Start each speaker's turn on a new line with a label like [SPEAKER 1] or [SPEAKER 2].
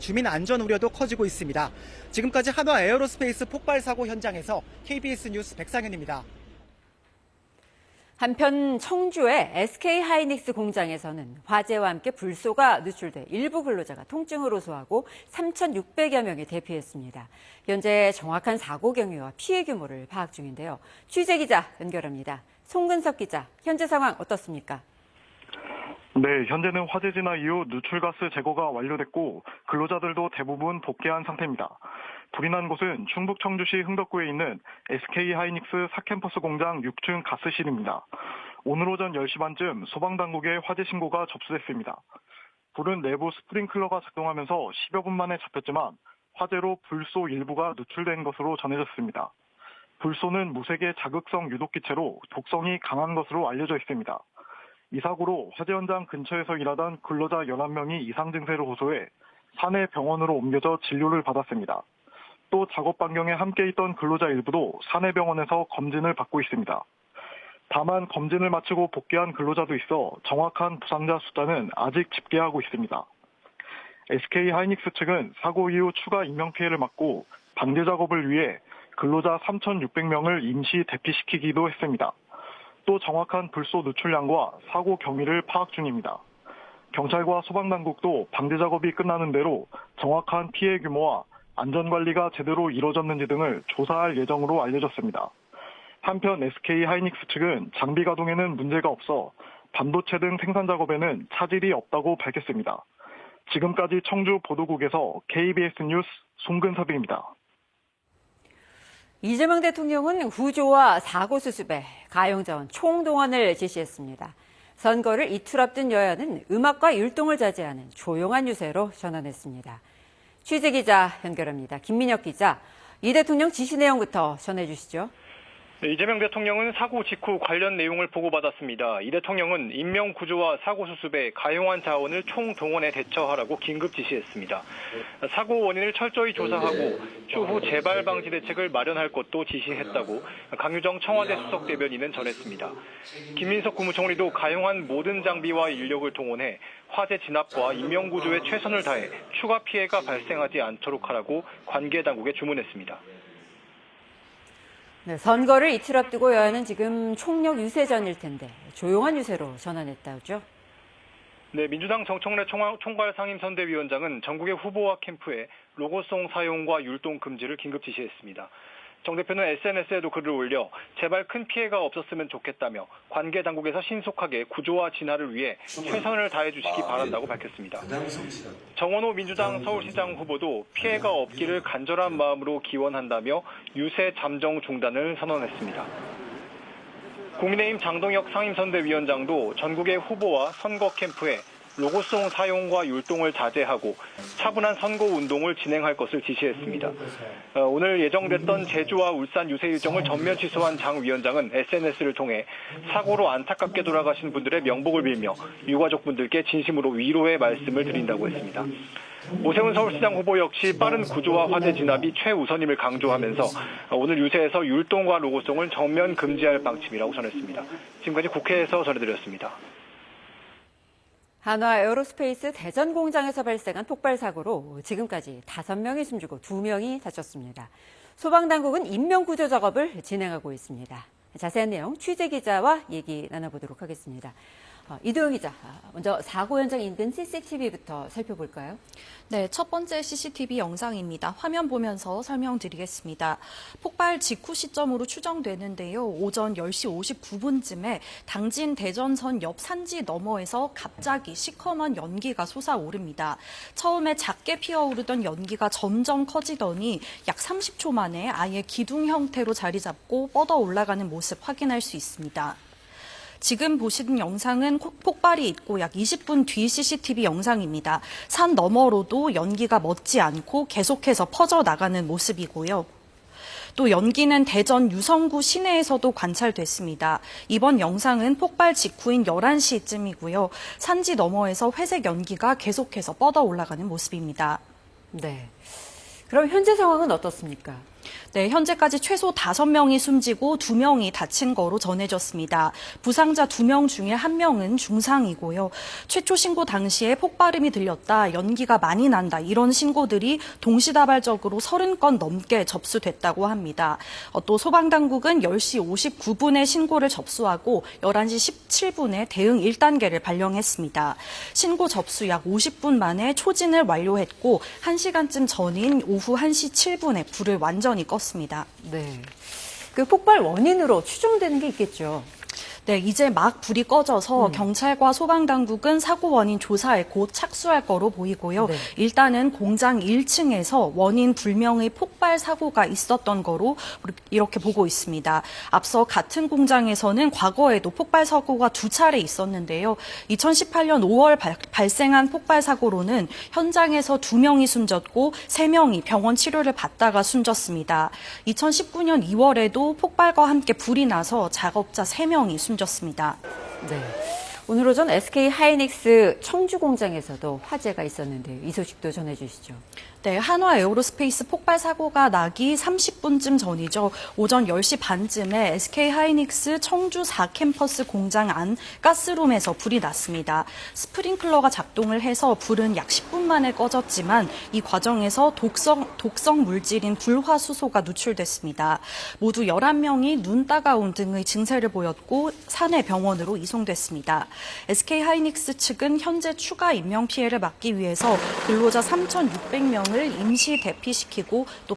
[SPEAKER 1] 주민 안전 우려도 커지고 있습니다. 지금까지 한화 에어로스페이스 폭발 사고 현장에서 KBS 뉴스 백상현입니다.
[SPEAKER 2] 한편 청주의 SK하이닉스 공장에서는 화재와 함께 불소가 누출돼 일부 근로자가 통증을 호소하고 3,600여 명이 대피했습니다. 현재 정확한 사고 경위와 피해 규모를 파악 중인데요. 취재 기자 연결합니다. 송근석 기자, 현재 상황 어떻습니까?
[SPEAKER 3] 네, 현재는 화재 진화 이후 누출가스 제거가 완료됐고 근로자들도 대부분 복귀한 상태입니다. 불이 난 곳은 충북 청주시 흥덕구에 있는 SK하이닉스 사캠퍼스 공장 6층 가스실입니다. 오늘 오전 10시 반쯤 소방당국에 화재 신고가 접수됐습니다. 불은 내부 스프링클러가 작동하면서 10여 분 만에 잡혔지만 화재로 불소 일부가 누출된 것으로 전해졌습니다. 불소는 무색의 자극성 유독기체로 독성이 강한 것으로 알려져 있습니다. 이 사고로 화재 현장 근처에서 일하던 근로자 11명이 이상 증세를 호소해 사내 병원으로 옮겨져 진료를 받았습니다. 또 작업 반경에 함께 있던 근로자 일부도 사내 병원에서 검진을 받고 있습니다. 다만 검진을 마치고 복귀한 근로자도 있어 정확한 부상자 숫자는 아직 집계하고 있습니다. SK하이닉스 측은 사고 이후 추가 인명피해를 막고 방제 작업을 위해 근로자 3,600명을 임시 대피시키기도 했습니다. 또 정확한 불소 누출량과 사고 경위를 파악 중입니다. 경찰과 소방당국도 방제 작업이 끝나는 대로 정확한 피해 규모와 안전관리가 제대로 이뤄졌는지 등을 조사할 예정으로 알려졌습니다. 한편 SK하이닉스 측은 장비 가동에는 문제가 없어 반도체 등 생산 작업에는 차질이 없다고 밝혔습니다. 지금까지 청주 보도국에서 KBS 뉴스 송근섭입니다.
[SPEAKER 2] 이재명 대통령은 구조와 사고 수습에 가용자원 총동원을 지시했습니다. 선거를 이틀 앞둔 여야는 음악과 율동을 자제하는 조용한 유세로 전환했습니다. 취재 기자 연결합니다. 김민혁 기자, 이 대통령 지시 내용부터 전해주시죠.
[SPEAKER 4] 네, 이재명 대통령은 사고 직후 관련 내용을 보고받았습니다. 이 대통령은 인명 구조와 사고 수습에 가용한 자원을 총동원해 대처하라고 긴급 지시했습니다. 사고 원인을 철저히 조사하고 추후 재발 방지 대책을 마련할 것도 지시했다고 강유정 청와대 수석 대변인은 전했습니다. 김민석 국무총리도 가용한 모든 장비와 인력을 동원해 화재 진압과 인명 구조에 최선을 다해 추가 피해가 발생하지 않도록 하라고 관계 당국에 주문했습니다.
[SPEAKER 2] 네, 선거를 이틀 앞두고 여야는 지금 총력 유세전일 텐데 조용한 유세로 전환했다죠?
[SPEAKER 4] 네, 민주당 정청래 총괄 상임선대위원장은 전국의 후보와 캠프에 로고송 사용과 율동 금지를 긴급 지시했습니다. 정 대표는 SNS에도 글을 올려 제발 큰 피해가 없었으면 좋겠다며 관계 당국에서 신속하게 구조와 진화를 위해 최선을 다해 주시기 바란다고 밝혔습니다. 정원호 민주당 서울시장 후보도 피해가 없기를 간절한 마음으로 기원한다며 유세 잠정 중단을 선언했습니다. 국민의힘 장동혁 상임선대위원장도 전국의 후보와 선거 캠프에 로고송 사용과 율동을 자제하고 차분한 선거 운동을 진행할 것을 지시했습니다. 오늘 예정됐던 제주와 울산 유세 일정을 전면 취소한 장 위원장은 SNS를 통해 사고로 안타깝게 돌아가신 분들의 명복을 빌며 유가족분들께 진심으로 위로의 말씀을 드린다고 했습니다. 오세훈 서울시장 후보 역시 빠른 구조와 화재 진압이 최우선임을 강조하면서 오늘 유세에서 율동과 로고송을 전면 금지할 방침이라고 전했습니다. 지금까지 국회에서 전해드렸습니다.
[SPEAKER 2] 한화 에어로스페이스 대전 공장에서 발생한 폭발 사고로 지금까지 5명이 숨지고 2명이 다쳤습니다. 소방당국은 인명구조 작업을 진행하고 있습니다. 자세한 내용 취재 기자와 얘기 나눠보도록 하겠습니다. 이도영 기자, 먼저 사고 현장 인근 CCTV부터 살펴볼까요?
[SPEAKER 5] 네, 첫 번째 CCTV 영상입니다. 화면 보면서 설명드리겠습니다. 폭발 직후 시점으로 추정되는데요. 오전 10시 59분쯤에 당진 대전선 옆 산지 너머에서 갑자기 시커먼 연기가 솟아오릅니다. 처음에 작게 피어오르던 연기가 점점 커지더니 약 30초 만에 아예 기둥 형태로 자리 잡고 뻗어 올라가는 모습 확인할 수 있습니다. 지금 보시는 영상은 폭발이 있고 약 20분 뒤 CCTV 영상입니다. 산 너머로도 연기가 멎지 않고 계속해서 퍼져나가는 모습이고요. 또 연기는 대전 유성구 시내에서도 관찰됐습니다. 이번 영상은 폭발 직후인 11시쯤이고요. 산지 너머에서 회색 연기가 계속해서 뻗어 올라가는 모습입니다.
[SPEAKER 2] 네. 그럼 현재 상황은 어떻습니까?
[SPEAKER 5] 네, 현재까지 최소 5명이 숨지고 2명이 다친 거로 전해졌습니다. 부상자 2명 중에 1명은 중상이고요. 최초 신고 당시에 폭발음이 들렸다, 연기가 많이 난다, 이런 신고들이 동시다발적으로 30건 넘게 접수됐다고 합니다. 또 소방당국은 10시 59분에 신고를 접수하고 11시 17분에 대응 1단계를 발령했습니다. 신고 접수 약 50분 만에 초진을 완료했고 1시간쯤 전인 오후 1시 7분에 불을 완전히 껐습니다.
[SPEAKER 2] 네. 그 폭발 원인으로 추정되는 게 있겠죠.
[SPEAKER 5] 네, 이제 막 불이 꺼져서 경찰과 소방당국은 사고 원인 조사에 곧 착수할 거로 보이고요.
[SPEAKER 2] 네.
[SPEAKER 5] 일단은 공장 1층에서 원인 불명의 폭발 사고가 있었던 거로 이렇게 보고 있습니다. 앞서 같은 공장에서는 과거에도 폭발 사고가 2차례 있었는데요. 2018년 5월 발생한 폭발 사고로는 현장에서 2명이 숨졌고 3명이 병원 치료를 받다가 숨졌습니다. 2019년 2월에도 폭발과 함께 불이 나서 작업자 3명이 숨졌습니다.
[SPEAKER 2] 네. 오늘 오전 SK 하이닉스 청주 공장에서도 화재가 있었는데 이 소식도 전해주시죠.
[SPEAKER 5] 네, 한화 에어로스페이스 폭발 사고가 나기 30분쯤 전이죠. 오전 10시 반쯤에 SK 하이닉스 청주 4캠퍼스 공장 안 가스룸에서 불이 났습니다. 스프링클러가 작동을 해서 불은 약 10분 만에 꺼졌지만 이 과정에서 독성 물질인 불화수소가 누출됐습니다. 모두 11명이 눈 따가움 등의 증세를 보였고 사내 병원으로 이송됐습니다. SK 하이닉스 측은 현재 추가 인명 피해를 막기 위해서 근로자 3,600명을 임시 대피시키고 또